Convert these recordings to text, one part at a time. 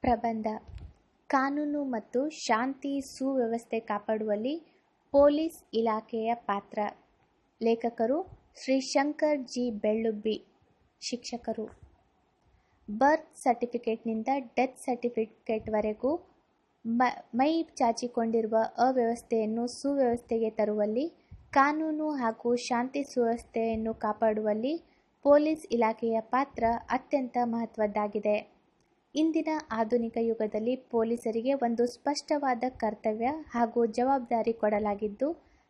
ಪ್ರಬಂಧ ಕಾನೂನು ಮತ್ತು ಶಾಂತಿ ಸುವ್ಯವಸ್ಥೆ ಕಾಪಾಡುವಲ್ಲಿ ಪೊಲೀಸ್ ಇಲಾಖೆಯ ಪಾತ್ರ. ಲೇಖಕರು ಶ್ರೀ ಶಂಕರ್ ಜಿ ಬೆಳ್ಳುಬ್ಬಿ. ಶಿಕ್ಷಕರು. ಬರ್ತ್ ಸರ್ಟಿಫಿಕೇಟ್ನಿಂದ ಡೆತ್ ಸರ್ಟಿಫಿಕೇಟ್ವರೆಗೂ ಮೈ ಚಾಚಿಕೊಂಡಿರುವ ಅವ್ಯವಸ್ಥೆಯನ್ನು ಸುವ್ಯವಸ್ಥೆಗೆ ತರುವಲ್ಲಿ, ಕಾನೂನು ಹಾಗೂ ಶಾಂತಿ ಸುವ್ಯವಸ್ಥೆಯನ್ನು ಕಾಪಾಡುವಲ್ಲಿ ಪೊಲೀಸ್ ಇಲಾಖೆಯ ಪಾತ್ರ ಅತ್ಯಂತ ಮಹತ್ವದ್ದಾಗಿದೆ. ಇಂದಿನ ಆಧುನಿಕ ಯುಗದಲ್ಲಿ ಪೊಲೀಸರಿಗೆ ಒಂದು ಸ್ಪಷ್ಟವಾದ ಕರ್ತವ್ಯ ಹಾಗೂ ಜವಾಬ್ದಾರಿ ಕೊಡಲಾಗಿದ್ದು,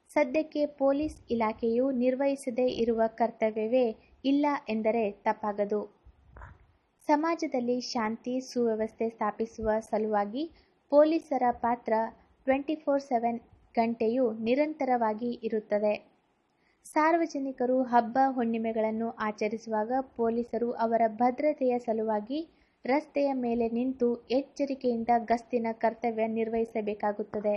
ಸದ್ಯಕ್ಕೆ ಪೊಲೀಸ್ ಇಲಾಖೆಯು ನಿರ್ವಹಿಸದೇ ಇರುವ ಕರ್ತವ್ಯವೇ ಇಲ್ಲ ಎಂದರೆ ತಪ್ಪಾಗದು. ಸಮಾಜದಲ್ಲಿ ಶಾಂತಿ ಸುವ್ಯವಸ್ಥೆ ಸ್ಥಾಪಿಸುವ ಸಲುವಾಗಿ ಪೊಲೀಸರ ಪಾತ್ರ 24/7 ಗಂಟೆಯೂ ನಿರಂತರವಾಗಿ ಇರುತ್ತದೆ. ಸಾರ್ವಜನಿಕರು ಹಬ್ಬ ಹುಣ್ಣಿಮೆಗಳನ್ನು ಆಚರಿಸುವಾಗ ಪೊಲೀಸರು ಅವರ ಭದ್ರತೆಯ ಸಲುವಾಗಿ ರಸ್ತೆಯ ಮೇಲೆ ನಿಂತು ಎಚ್ಚರಿಕೆಯಿಂದ ಗಸ್ತಿನ ಕರ್ತವ್ಯ ನಿರ್ವಹಿಸಬೇಕಾಗುತ್ತದೆ.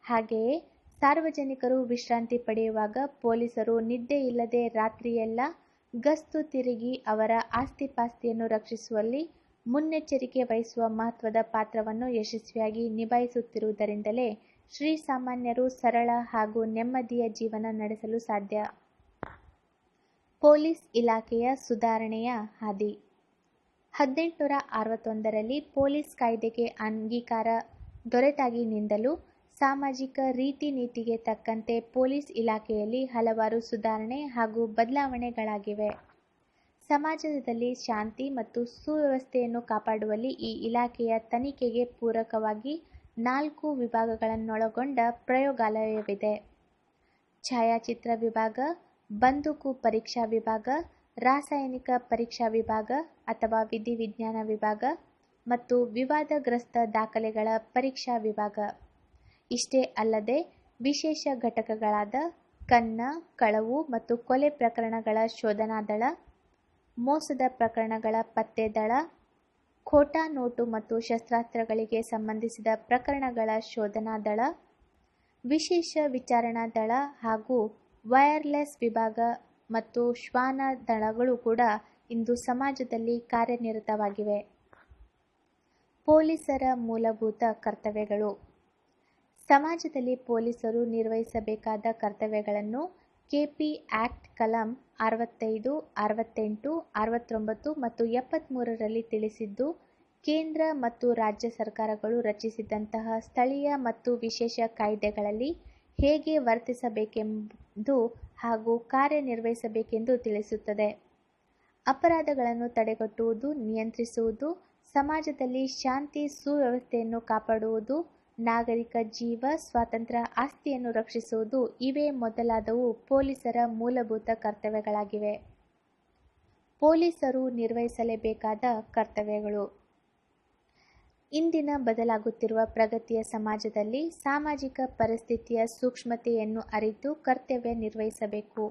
ಹಾಗೆಯೇ ಸಾರ್ವಜನಿಕರು ವಿಶ್ರಾಂತಿ ಪಡೆಯುವಾಗ ಪೊಲೀಸರು ನಿದ್ದೆ ಇಲ್ಲದೆ ರಾತ್ರಿಯೆಲ್ಲ ಗಸ್ತು ತಿರುಗಿ ಅವರ ಆಸ್ತಿಪಾಸ್ತಿಯನ್ನು ರಕ್ಷಿಸುವಲ್ಲಿ ಮುನ್ನೆಚ್ಚರಿಕೆ ವಹಿಸುವ ಮಹತ್ವದ ಪಾತ್ರವನ್ನು ಯಶಸ್ವಿಯಾಗಿ ನಿಭಾಯಿಸುತ್ತಿರುವುದರಿಂದಲೇ ಶ್ರೀಸಾಮಾನ್ಯರು ಸರಳ ಹಾಗೂ ನೆಮ್ಮದಿಯ ಜೀವನ ನಡೆಸಲು ಸಾಧ್ಯ. ಪೊಲೀಸ್ ಇಲಾಖೆಯ ಸುಧಾರಣೆಯ ಹಾದಿ. 1861ರಲ್ಲಿ ಪೊಲೀಸ್ ಕಾಯ್ದೆಗೆ ಅಂಗೀಕಾರ ದೊರೆತಾಗಿನಿಂದಲೂ ಸಾಮಾಜಿಕ ರೀತಿ ನೀತಿಗೆ ತಕ್ಕಂತೆ ಪೊಲೀಸ್ ಇಲಾಖೆಯಲ್ಲಿ ಹಲವಾರು ಸುಧಾರಣೆ ಹಾಗೂ ಬದಲಾವಣೆಗಳಾಗಿವೆ. ಸಮಾಜದಲ್ಲಿ ಶಾಂತಿ ಮತ್ತು ಸುವ್ಯವಸ್ಥೆಯನ್ನು ಕಾಪಾಡುವಲ್ಲಿ ಈ ಇಲಾಖೆಯ ತನಿಖೆಗೆ ಪೂರಕವಾಗಿ 4 ವಿಭಾಗಗಳನ್ನೊಳಗೊಂಡ ಪ್ರಯೋಗಾಲಯವಿದೆ. ಛಾಯಾಚಿತ್ರ ವಿಭಾಗ, ಬಂದೂಕು ಪರೀಕ್ಷಾ ವಿಭಾಗ, ರಾಸಾಯನಿಕ ಪರೀಕ್ಷಾ ವಿಭಾಗ ಅಥವಾ ವಿಧಿವಿಜ್ಞಾನ ವಿಭಾಗ ಮತ್ತು ವಿವಾದಗ್ರಸ್ತ ದಾಖಲೆಗಳ ಪರೀಕ್ಷಾ ವಿಭಾಗ. ಇಷ್ಟೇ ಅಲ್ಲದೆ ವಿಶೇಷ ಘಟಕಗಳಾದ ಕನ್ನ, ಕಳವು ಮತ್ತು ಕೊಲೆ ಪ್ರಕರಣಗಳ ಶೋಧನಾ ದಳ, ಮೋಸದ ಪ್ರಕರಣಗಳ ಪತ್ತೆ ದಳ, ಖೋಟಾ ನೋಟು ಮತ್ತು ಶಸ್ತ್ರಾಸ್ತ್ರಗಳಿಗೆ ಸಂಬಂಧಿಸಿದ ಪ್ರಕರಣಗಳ ಶೋಧನಾ ದಳ, ವಿಶೇಷ ವಿಚಾರಣಾ ದಳ ಹಾಗೂ ವೈರ್ಲೆಸ್ ವಿಭಾಗ ಮತ್ತು ಶ್ವಾನ ದಳಗಳು ಕೂಡ ಇಂದು ಸಮಾಜದಲ್ಲಿ ಕಾರ್ಯನಿರತವಾಗಿವೆ. ಪೊಲೀಸರ ಮೂಲಭೂತ ಕರ್ತವ್ಯಗಳು. ಸಮಾಜದಲ್ಲಿ ಪೊಲೀಸರು ನಿರ್ವಹಿಸಬೇಕಾದ ಕರ್ತವ್ಯಗಳನ್ನು ಕೆಪಿ ಆಕ್ಟ್ ಕಲಂ 65, 68, 69 ಮತ್ತು 73ರಲ್ಲಿ ತಿಳಿಸಿದ್ದು, ಕೇಂದ್ರ ಮತ್ತು ರಾಜ್ಯ ಸರ್ಕಾರಗಳು ರಚಿಸಿದಂತಹ ಸ್ಥಳೀಯ ಮತ್ತು ವಿಶೇಷ ಕಾಯ್ದೆಗಳಲ್ಲಿ ಹೇಗೆ ವರ್ತಿಸಬೇಕೆಂದು ಹಾಗೂ ಕಾರ್ಯನಿರ್ವಹಿಸಬೇಕೆಂದು ತಿಳಿಸುತ್ತದೆ. ಅಪರಾಧಗಳನ್ನು ತಡೆಗಟ್ಟುವುದು, ನಿಯಂತ್ರಿಸುವುದು, ಸಮಾಜದಲ್ಲಿ ಶಾಂತಿ ಸುವ್ಯವಸ್ಥೆಯನ್ನು ಕಾಪಾಡುವುದು, ನಾಗರಿಕ ಜೀವ, ಸ್ವಾತಂತ್ರ್ಯ, ಆಸ್ತಿಯನ್ನು ರಕ್ಷಿಸುವುದು ಇವೇ ಮೊದಲಾದವು ಪೊಲೀಸರ ಮೂಲಭೂತ ಕರ್ತವ್ಯಗಳಾಗಿವೆ. ಪೊಲೀಸರು ನಿರ್ವಹಿಸಲೇಬೇಕಾದ ಕರ್ತವ್ಯಗಳು. ಇಂದಿನ ಬದಲಾಗುತ್ತಿರುವ ಪ್ರಗತಿಯ ಸಮಾಜದಲ್ಲಿ ಸಾಮಾಜಿಕ ಪರಿಸ್ಥಿತಿಯ ಸೂಕ್ಷ್ಮತೆಯನ್ನು ಅರಿತು ಕರ್ತವ್ಯ ನಿರ್ವಹಿಸಬೇಕು.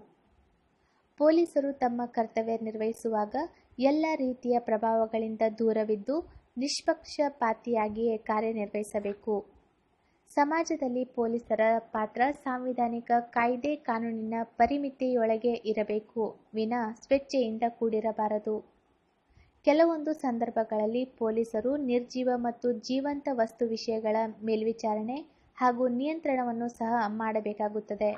ಪೊಲೀಸರು ತಮ್ಮ ಕರ್ತವ್ಯ ನಿರ್ವಹಿಸುವಾಗ ಎಲ್ಲ ರೀತಿಯ ಪ್ರಭಾವಗಳಿಂದ ದೂರವಿದ್ದು ನಿಷ್ಪಕ್ಷಪಾತಿಯಾಗಿಯೇ ಕಾರ್ಯನಿರ್ವಹಿಸಬೇಕು. ಸಮಾಜದಲ್ಲಿ ಪೊಲೀಸರ ಪಾತ್ರ ಸಾಂವಿಧಾನಿಕ ಕಾಯ್ದೆ ಕಾನೂನಿನ ಪರಿಮಿತಿಯೊಳಗೆ ಇರಬೇಕು ವಿನಾ ಸ್ವೇಚ್ಛೆಯಿಂದ ಕೂಡಿರಬಾರದು. ಕೆಲವೊಂದು ಸಂದರ್ಭಗಳಲ್ಲಿ ಪೊಲೀಸರು ನಿರ್ಜೀವ ಮತ್ತು ಜೀವಂತ ವಸ್ತು ವಿಷಯಗಳ ಮೇಲ್ವಿಚಾರಣೆ ಹಾಗೂ ನಿಯಂತ್ರಣವನ್ನು ಸಹ ಮಾಡಬೇಕಾಗುತ್ತದೆ.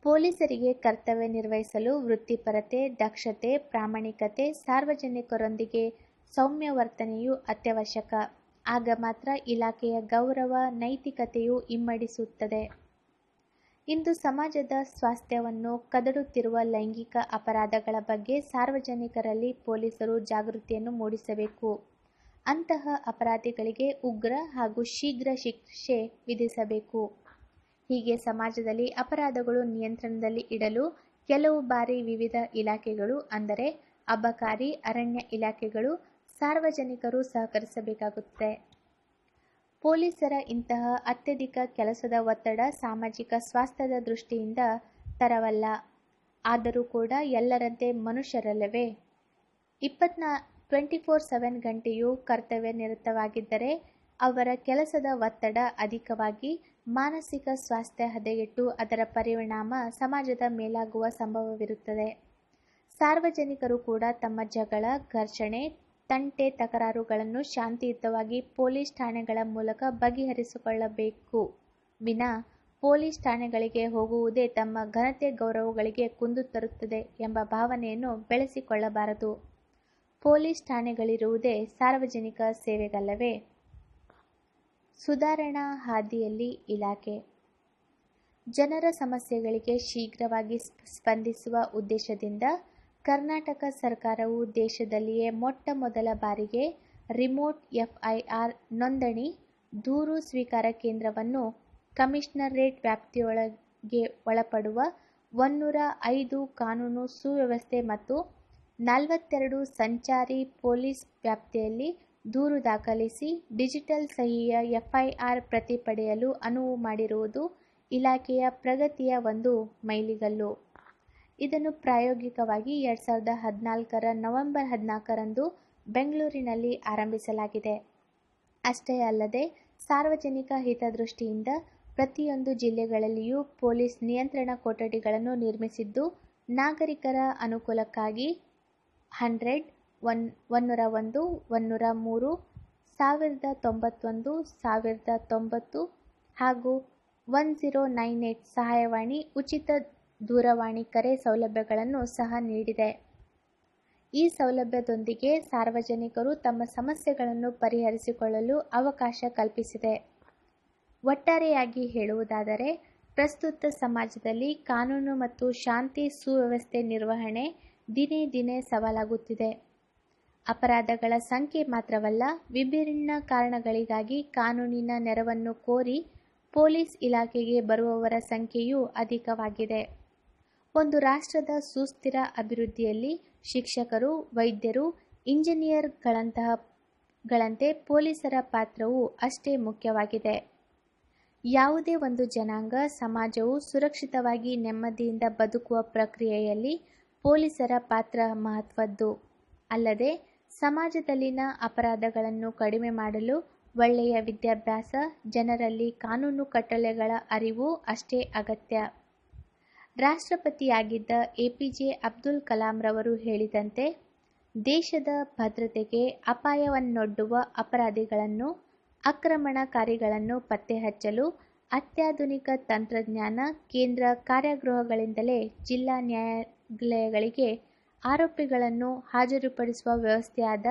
ಪೊಲೀಸರಿಗೆ ಕರ್ತವ್ಯ ನಿರ್ವಹಿಸಲು ವೃತ್ತಿಪರತೆ, ದಕ್ಷತೆ, ಪ್ರಾಮಾಣಿಕತೆ, ಸಾರ್ವಜನಿಕರೊಂದಿಗೆ ಸೌಮ್ಯ ವರ್ತನೆಯು ಅತ್ಯವಶ್ಯಕ. ಆಗ ಮಾತ್ರ ಇಲಾಖೆಯ ಗೌರವ, ನೈತಿಕತೆಯು ಇಮ್ಮಡಿಸುತ್ತದೆ. ಇಂದು ಸಮಾಜದ ಸ್ವಾಸ್ಥ್ಯವನ್ನು ಕದಡುತ್ತಿರುವ ಲೈಂಗಿಕ ಅಪರಾಧಗಳ ಬಗ್ಗೆ ಸಾರ್ವಜನಿಕರಲ್ಲಿ ಪೊಲೀಸರು ಜಾಗೃತಿಯನ್ನು ಮೂಡಿಸಬೇಕು. ಅಂತಹ ಅಪರಾಧಿಗಳಿಗೆ ಉಗ್ರ ಹಾಗೂ ಶೀಘ್ರ ಶಿಕ್ಷೆ ವಿಧಿಸಬೇಕು. ಹೀಗೆ ಸಮಾಜದಲ್ಲಿ ಅಪರಾಧಗಳು ನಿಯಂತ್ರಣದಲ್ಲಿ ಇಡಲು ಕೆಲವು ಬಾರಿ ವಿವಿಧ ಇಲಾಖೆಗಳು ಅಂದರೆ ಅಬಕಾರಿ, ಅರಣ್ಯ ಇಲಾಖೆಗಳು, ಸಾರ್ವಜನಿಕರು ಸಹಕರಿಸಬೇಕಾಗುತ್ತದೆ. ಪೊಲೀಸರ ಇಂತಹ ಅತ್ಯಧಿಕ ಕೆಲಸದ ಒತ್ತಡ ಸಾಮಾಜಿಕ ಸ್ವಾಸ್ಥ್ಯದ ದೃಷ್ಟಿಯಿಂದ ತರವಲ್ಲ. ಆದರೂ ಕೂಡ ಎಲ್ಲರಂತೆ ಮನುಷ್ಯರಲ್ಲವೇ? 24/7 ಗಂಟೆಯೂ ಕರ್ತವ್ಯ ನಿರತವಾಗಿದ್ದರೆ ಅವರ ಕೆಲಸದ ಒತ್ತಡ ಅಧಿಕವಾಗಿ ಮಾನಸಿಕ ಸ್ವಾಸ್ಥ್ಯ ಹದಗೆಟ್ಟು ಅದರ ಪರಿಣಾಮ ಸಮಾಜದ ಮೇಲಾಗುವ ಸಂಭವವಿರುತ್ತದೆ. ಸಾರ್ವಜನಿಕರು ಕೂಡ ತಮ್ಮ ಜಗಳ, ಘರ್ಷಣೆ, ತಂಟೆ ತಕರಾರುಗಳನ್ನು ಶಾಂತಿಯುತವಾಗಿ ಪೊಲೀಸ್ ಠಾಣೆಗಳ ಮೂಲಕ ಬಗೆಹರಿಸಿಕೊಳ್ಳಬೇಕು ವಿನಾ ಪೊಲೀಸ್ ಠಾಣೆಗಳಿಗೆ ಹೋಗುವುದೇ ತಮ್ಮ ಘನತೆ ಗೌರವಗಳಿಗೆ ಕುಂದು ತರುತ್ತದೆ ಎಂಬ ಭಾವನೆಯನ್ನು ಬೆಳೆಸಿಕೊಳ್ಳಬಾರದು. ಪೊಲೀಸ್ ಠಾಣೆಗಳಿರುವುದೇ ಸಾರ್ವಜನಿಕ ಸೇವೆಗಲ್ಲವೇ? ಸುಧಾರಣಾ ಹಾದಿಯಲ್ಲಿ ಇಲಾಖೆ. ಜನರ ಸಮಸ್ಯೆಗಳಿಗೆ ಶೀಘ್ರವಾಗಿ ಸ್ಪಂದಿಸುವ ಉದ್ದೇಶದಿಂದ ಕರ್ನಾಟಕ ಸರ್ಕಾರವು ದೇಶದಲ್ಲಿಯೇ ಮೊಟ್ಟ ಮೊದಲ ಬಾರಿಗೆ ರಿಮೋಟ್ FIR ನೋಂದಣಿ ದೂರು ಸ್ವೀಕಾರ ಕೇಂದ್ರವನ್ನು ಕಮಿಷನರೇಟ್ ವ್ಯಾಪ್ತಿಯೊಳಗೆ ಒಳಪಡುವ 105 ಕಾನೂನು ಸುವ್ಯವಸ್ಥೆ ಮತ್ತು 42 ಸಂಚಾರಿ ಪೊಲೀಸ್ ವ್ಯಾಪ್ತಿಯಲ್ಲಿ ದೂರು ದಾಖಲಿಸಿ ಡಿಜಿಟಲ್ ಸಹಿಯ FIR ಪ್ರತಿ ಪಡೆಯಲು ಅನುವು ಮಾಡಿರುವುದು ಇಲಾಖೆಯ ಪ್ರಗತಿಯ ಒಂದು ಮೈಲಿಗಲ್ಲು. ಇದನ್ನು ಪ್ರಾಯೋಗಿಕವಾಗಿ 2014 ನವೆಂಬರ್ 14ರಂದು ಬೆಂಗಳೂರಿನಲ್ಲಿ ಆರಂಭಿಸಲಾಗಿದೆ. ಅಷ್ಟೇ ಅಲ್ಲದೆ ಸಾರ್ವಜನಿಕ ಹಿತದೃಷ್ಟಿಯಿಂದ ಪ್ರತಿಯೊಂದು ಜಿಲ್ಲೆಗಳಲ್ಲಿಯೂ ಪೊಲೀಸ್ ನಿಯಂತ್ರಣ ಕೊಠಡಿಗಳನ್ನು ನಿರ್ಮಿಸಿದ್ದು, ನಾಗರಿಕರ ಅನುಕೂಲಕ್ಕಾಗಿ 100, 101, 103, 1091, 1090 ಹಾಗೂ 1098 ಸಹಾಯವಾಣಿ ಉಚಿತ ದೂರವಾಣಿ ಕರೆ ಸೌಲಭ್ಯಗಳನ್ನು ಸಹ ನೀಡಿದೆ. ಈ ಸೌಲಭ್ಯದೊಂದಿಗೆ ಸಾರ್ವಜನಿಕರು ತಮ್ಮ ಸಮಸ್ಯೆಗಳನ್ನು ಪರಿಹರಿಸಿಕೊಳ್ಳಲು ಅವಕಾಶ ಕಲ್ಪಿಸಿದೆ. ಒಟ್ಟಾರೆಯಾಗಿ ಹೇಳುವುದಾದರೆ, ಪ್ರಸ್ತುತ ಸಮಾಜದಲ್ಲಿ ಕಾನೂನು ಮತ್ತು ಶಾಂತಿ ಸುವ್ಯವಸ್ಥೆ ನಿರ್ವಹಣೆ ದಿನೇ ದಿನೇ ಸವಾಲಾಗುತ್ತಿದೆ. ಅಪರಾಧಗಳ ಸಂಖ್ಯೆ ಮಾತ್ರವಲ್ಲ, ವಿಭಿನ್ನ ಕಾರಣಗಳಿಗಾಗಿ ಕಾನೂನಿನ ನೆರವನ್ನು ಕೋರಿ ಪೊಲೀಸ್ ಇಲಾಖೆಗೆ ಬರುವವರ ಸಂಖ್ಯೆಯೂ ಅಧಿಕವಾಗಿದೆ. ಒಂದು ರಾಷ್ಟ್ರದ ಸುಸ್ಥಿರ ಅಭಿವೃದ್ಧಿಯಲ್ಲಿ ಶಿಕ್ಷಕರು, ವೈದ್ಯರು, ಇಂಜಿನಿಯರ್ಗಳಂತೆ ಪೊಲೀಸರ ಪಾತ್ರವೂ ಅಷ್ಟೇ ಮುಖ್ಯವಾಗಿದೆ. ಯಾವುದೇ ಒಂದು ಜನಾಂಗ, ಸಮಾಜವು ಸುರಕ್ಷಿತವಾಗಿ ನೆಮ್ಮದಿಯಿಂದ ಬದುಕುವ ಪ್ರಕ್ರಿಯೆಯಲ್ಲಿ ಪೊಲೀಸರ ಪಾತ್ರ ಮಹತ್ವದ್ದು. ಅಲ್ಲದೆ ಸಮಾಜದಲ್ಲಿನ ಅಪರಾಧಗಳನ್ನು ಕಡಿಮೆ ಮಾಡಲು ಒಳ್ಳೆಯ ವಿದ್ಯಾಭ್ಯಾಸ, ಜನರಲ್ಲಿ ಕಾನೂನು ಕಟ್ಟಳೆಗಳ ಅರಿವು ಅಷ್ಟೇ ಅಗತ್ಯ. ರಾಷ್ಟ್ರಪತಿಯಾಗಿದ್ದ APJ ಅಬ್ದುಲ್ ಕಲಾಂರವರು ಹೇಳಿದಂತೆ, ದೇಶದ ಭದ್ರತೆಗೆ ಅಪಾಯವನ್ನೊಡ್ಡುವ ಅಪರಾಧಿಗಳನ್ನು, ಆಕ್ರಮಣಕಾರಿಗಳನ್ನು ಪತ್ತೆ ಹಚ್ಚಲು ಅತ್ಯಾಧುನಿಕ ತಂತ್ರಜ್ಞಾನ ಕೇಂದ್ರ ಕಾರಾಗೃಹಗಳಿಂದಲೇ ಜಿಲ್ಲಾ ನ್ಯಾಯಾಲಯಗಳಿಗೆ ಆರೋಪಿಗಳನ್ನು ಹಾಜರುಪಡಿಸುವ ವ್ಯವಸ್ಥೆಯಾದ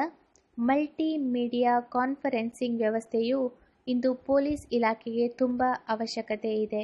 ಮಲ್ಟಿ ಮೀಡಿಯಾ ಕಾನ್ಫರೆನ್ಸಿಂಗ್ ವ್ಯವಸ್ಥೆಯು ಇಂದು ಪೊಲೀಸ್ ಇಲಾಖೆಗೆ ತುಂಬ ಅವಶ್ಯಕತೆ ಇದೆ.